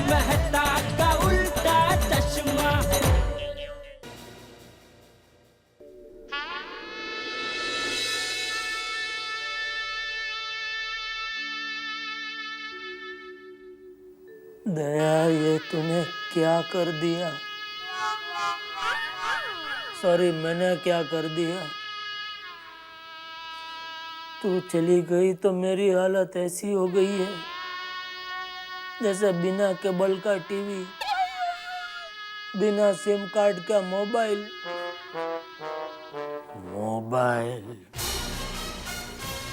मेहता का उल्टा चश्मा। दया, ये तूने क्या कर दिया? सॉरी, मैंने क्या कर दिया? तू चली गई तो मेरी हालत ऐसी हो गई है जैसे बिना केबल का टीवी, बिना सिम कार्ड का मोबाइल।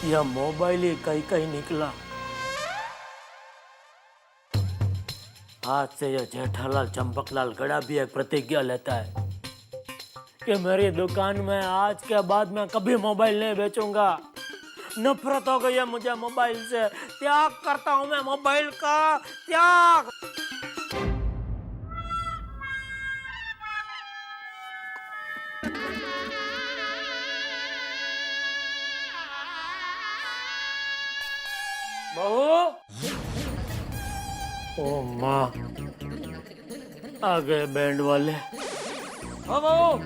या मोबाइल ही कहीं कहीं निकला। आज से यह जेठालाल चंपकलाल गड़ा भी एक प्रतिज्ञा लेता है कि मेरी दुकान में आज के बाद मैं कभी मोबाइल नहीं बेचूंगा। नफरत हो गई है मुझे मोबाइल से। त्याग करता हूं मैं मोबाइल का, त्याग। बहू, ओ माँ, आ गए बैंड वाले। ओ बहू,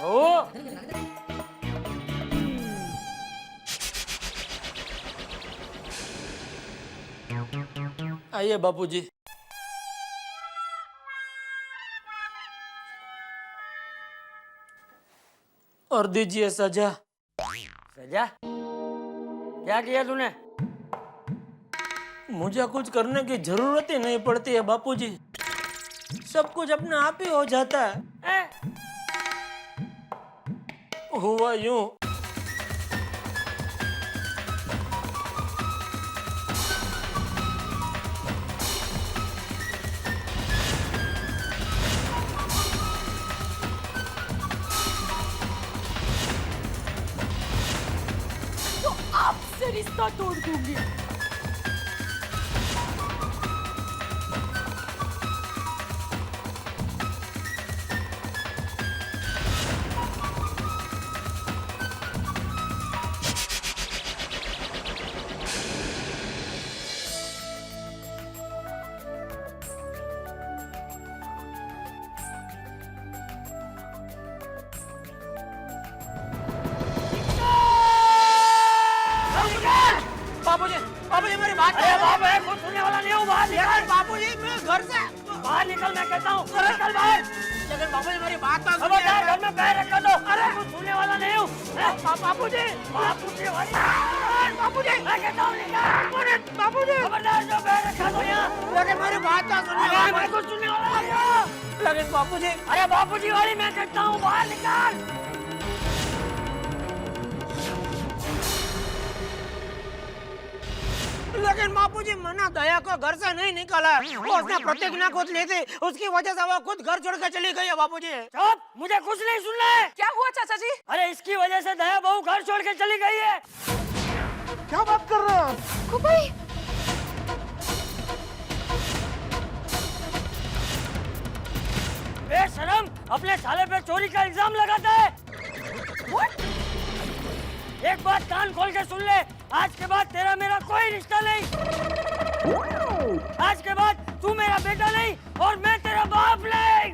बहू, आइए बापूजी। और दीजिए सजा। सजा? क्या किया तूने? मुझे कुछ करने की जरूरत ही नहीं पड़ती है बापूजी, सब कुछ अपने आप ही हो जाता है। हुआ यूं, तो आपसे रिश्ता तोड़ दूंगी। बापूजी, बापूजी मेरी बात। अरे बाप रे, कुछ सुनने वाला नहीं हूँ, बाहर निकल। बापूजी मैं घर से बाहर निकल, मैं कहता हूँ, निकल बाहर। लेकिन बापूजी मेरी बात तो खबरदार, घर में पैर रखा दो। अरे कुछ सुनने वाला नहीं हूँ। बापूजी, बापूजी, बापूजी, मैं कहता हूँ निकल। बापूजी, खबरदार, जो पैर रखा दो यहाँ। लेकिन मेरी बात तो अरे मैं कुछ सुनने वाला नहीं हूँ। लेकिन बापूजी, अरे बापूजी वाली मैं कहता हूँ, बाहर निकल। लेकिन बापूजी मना दया को घर से नहीं निकाला। वो उसने प्रतिज्ञा खुद ली थी, उसकी वजह से वो खुद घर छोड़ के चली गई है बापूजी। चुप, मुझे कुछ नहीं सुनना है। क्या हुआ चाचा जी? अरे इसकी वजह से दया बहू घर छोड़ के चली गई है। क्या बात कर रहे हो? कुपाई, बेशरम, अपने साले पे चोरी का इल्जाम लगाता है। एक बात कान खोल के सुन ले, आज के बाद तेरा मेरा कोई रिश्ता नहीं। आज के बाद तू मेरा बेटा नहीं और मैं तेरा बाप नहीं।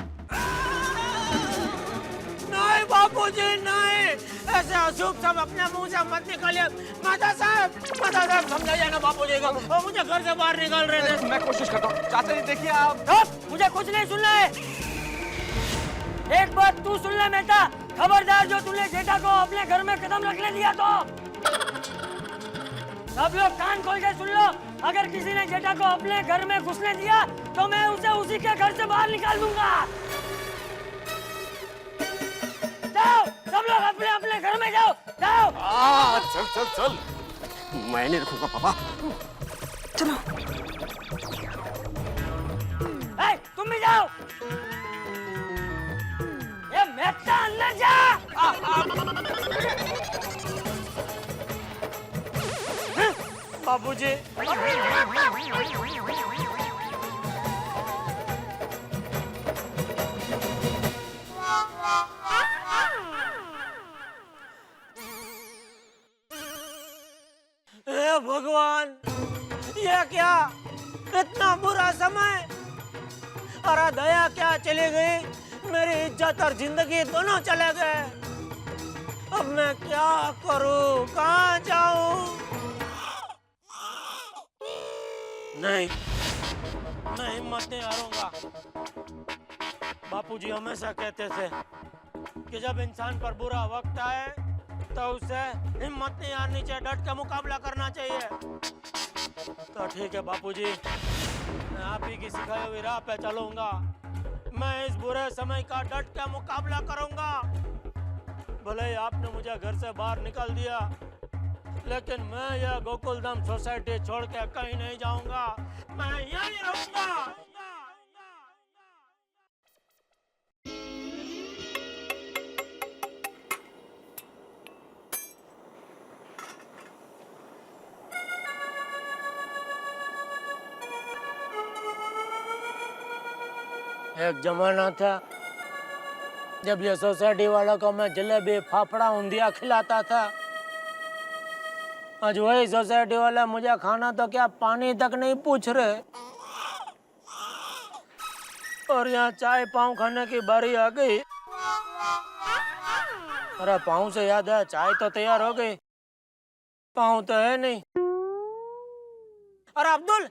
नहीं बापूजी नहीं, ऐसे अशुभ सब अपने मुंह से मत निकालिए। माता साहब समझाइए ना बापूजी को, वो मुझे घर से बाहर निकाल रहे थे। मैं कोशिश करता हूँ। चाचा जी देखिए आप। चुप, मुझे कुछ नहीं सुनना है। एक बात तू सुन ले मेहता, खबरदार जो तूने जेठा को अपने घर में कदम रखने दिया तो। सब लोग कान खोल के सुन लो, अगर किसी ने जेठा को अपने घर में घुसने दिया तो मैं उसे उसी के घर से बाहर निकाल दूंगा। जाओ, सब लोग अपने अपने घर में जाओ, जाओ। चल चल चल, मैं नहीं रखूंगा पापा। चलो। तुम भी जाओ। ये मेहता अंदर जा। बापूजी, क्या, इतना बुरा समय। अरे दया क्या चली गई, मेरी इज्जत और जिंदगी दोनों चले गए। अब मैं क्या करूं, कहाँ जाऊं? नहीं, मैं हिम्मत नहीं हारूंगा। बापूजी हमेशा कहते थे कि जब इंसान पर बुरा वक्त आए तो उसे हिम्मत नहीं हारनी चाहिए, डट के मुकाबला करना चाहिए। तो ठीक है बापूजी, मैं आप ही की सिखाई हुई राह पे चलूंगा। मैं इस बुरे समय का डट के मुकाबला करूंगा। भले ही आपने मुझे घर से बाहर निकाल दिया, लेकिन मैं यह गोकुलधाम सोसाइटी छोड़ के कहीं नहीं जाऊंगा। मैं यहीं रहूंगा। एक जमाना था जब ये सोसाइटी वालों को मैं जलेबी फाफड़ा ऊंधिया खिलाता था। आज वही सोसाइटी वाला मुझे खाना तो क्या पानी तक नहीं पूछ रहे। और यहाँ चाय पाव खाने की बारी आ गई। अरे पाव से याद है, चाय तो तैयार हो गई, पाव तो है नहीं। अरे अब्दुल,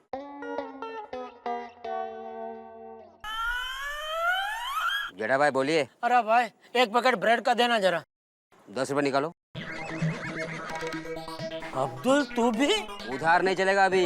जेठा भाई बोलिए। अरे भाई एक पैकेट ब्रेड का देना जरा। 10 रुपए निकालो। अब्दुल तू भी? उधार नहीं चलेगा अभी।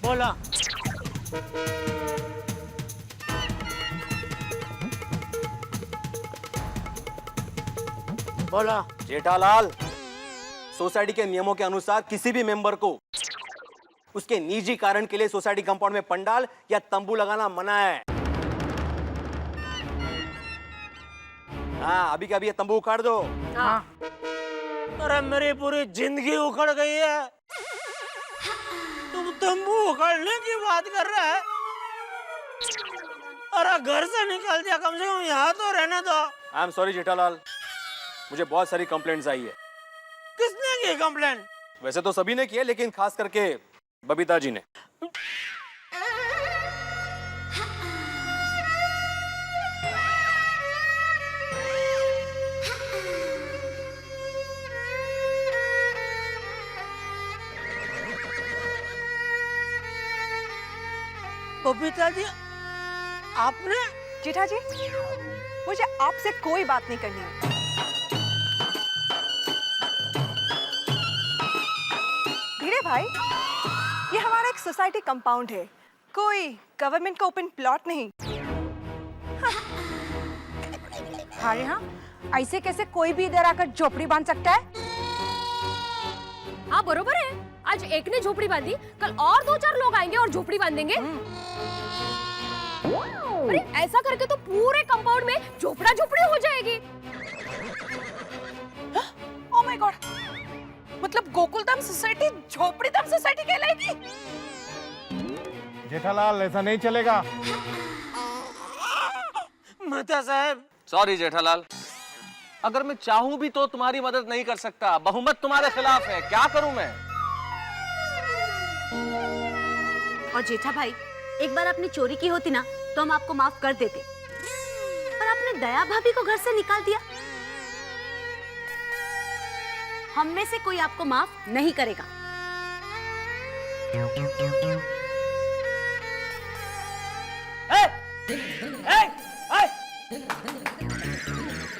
बोला। बोला। जेठालाल, सोसाइटी के नियमों के अनुसार किसी भी मेंबर को उसके निजी कारण के लिए सोसाइटी कंपाउंड में पंडाल या तंबू लगाना मना है। हाँ, अभी का अभी ये तंबू उखाड़ दो। हाँ। अरे मेरी पूरी जिंदगी उखड़ गई है, तुम तंबू उखाड़ने की बात कर रहे हैं? अरे घर से निकल दिया, कम से कम यहाँ तो रहने दो। आई एम सॉरी जेठालाल, मुझे बहुत सारी कंप्लेंट्स आई है। किसने की कंप्लेंट? वैसे तो सभी ने की है, लेकिन खास करके बबीता जी ने। बबीता जी, आपने? जेठा जी, मुझे आपसे कोई बात नहीं करनी है। धीरे भाई, ये हमारा एक सोसाइटी कंपाउंड है, कोई गवर्नमेंट का ओपन प्लॉट नहीं। अरे हाँ, ऐसे कैसे कोई भी इधर आकर झोपड़ी बांध सकता है? हाँ बरोबर है, आज एक ने झोपड़ी बांधी, कल और 2-4 लोग आएंगे और झोपड़ी बांधेंगे। अरे ऐसा करके तो पूरे कंपाउंड में झोपड़ा झोपड़ी हो जाएगी। ओह माय गॉड, मतलब गोकुलधाम सोसाइटी झोपड़ीधाम सोसाइटी कहलाएगी? जेठालाल, ऐसा नहीं चलेगा। मेहता साहब। सॉरी जेठालाल, अगर मैं चाहूं भी तो तुम्हारी मदद नहीं कर सकता। बहुमत तुम्हारे खिलाफ है, क्या करूं मैं? और जेठा भाई, एक बार आपने चोरी की होती ना तो हम आपको माफ कर देते, पर आपने दया भाभी को घर से निकाल दिया। हम में से कोई आपको माफ नहीं करेगा।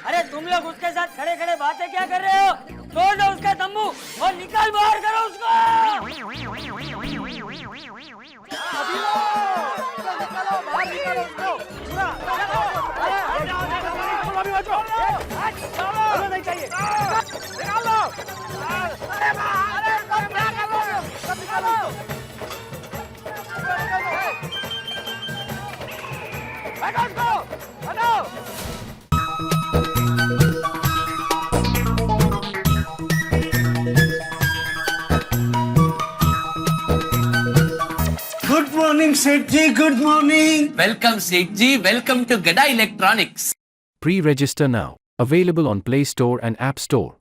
अरे तुम लोग उसके साथ खड़े खड़े बातें क्या कर रहे हो? तोड़ दो उसका तंबू और निकाल बाहर करो उसको। Seth ji, good morning. Welcome, Sethi. Welcome to Gada Electronics. Pre-register now. Available on Play Store and App Store.